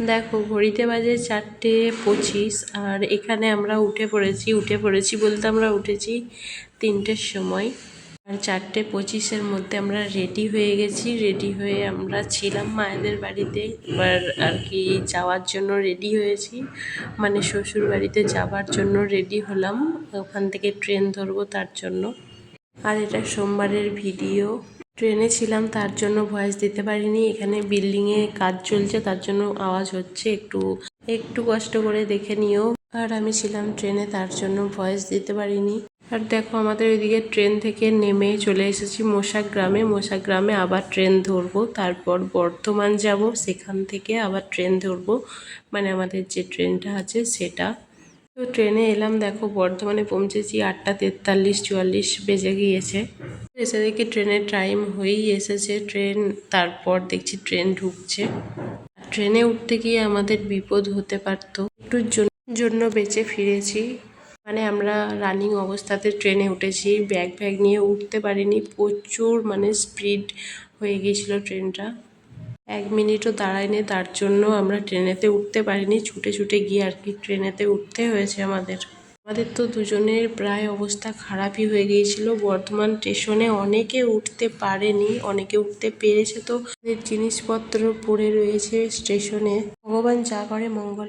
দেখো ঘড়িতে বাজে 4:25 আর এখানে আমরা উঠে পড়েছি বলতে আমরা উঠেছি 3টের সময়। আর 4:25-এর মধ্যে আমরা রেডি হয়ে গেছি। রেডি হয়ে আমরা ছিলাম মায়েদের বাড়িতে। এবার আর কি যাওয়ার জন্য রেডি হয়েছি, মানে শ্বশুর বাড়িতে যাওয়ার জন্য রেডি হলাম। ওখান থেকে ট্রেন ধরবো তার জন্য। আর এটা সোমবারের ভিডিও। ট্রেনে ছিলাম তার জন্য ভয়েস দিতে পারিনি। এখানে বিল্ডিংয়ে কাজ চলছে তার জন্য আওয়াজ হচ্ছে, একটু কষ্ট করে দেখে নিও। আর আমি ছিলাম ট্রেনে তার জন্য ভয়েস দিতে পারিনি। আর দেখো আমাদের ওইদিকে ট্রেন থেকে নেমে চলে এসেছি মোশাগ্রামে আবার ট্রেন ধরবো, তারপর বর্ধমান যাব, সেখান থেকে আবার ট্রেন ধরবো, মানে আমাদের যে ট্রেনটা আছে সেটা। তো ট্রেনে এলাম, দেখো বর্ধমানে পৌঁছেছি 8:43-44 বেজে গিয়েছে। এসে দেখি ট্রেনের টাইম হয়েই এসেছে ট্রেন। তারপর দেখছি ট্রেন ঢুকছে। ট্রেনে উঠতে গিয়ে আমাদের বিপদ হতে পারতো, একটুর জন্য বেঁচে ফিরেছি। মানে আমরা রানিং অবস্থাতে ট্রেনে উঠেছি, ব্যাগ নিয়ে উঠতে পারিনি। প্রচুর মানে স্পিড হয়ে গিয়েছিল ট্রেনটা, 1 মিনিটও দাঁড়ায়নি, তার জন্য আমরা ট্রেনেতে উঠতে পারিনি। ছুটে গিয়ে আর কি ট্রেনেতে উঠতে হয়েছে আমাদের তো দুজনের প্রায় অবস্থা খারাপই হয়ে গিয়েছিল। বর্ধমান স্টেশনে অনেকে উঠতে পারেনি, অনেকে উঠতে পেরেছে। তো জিনিসপত্র পড়ে রয়েছে স্টেশনে। ভগবান যা করে মঙ্গল।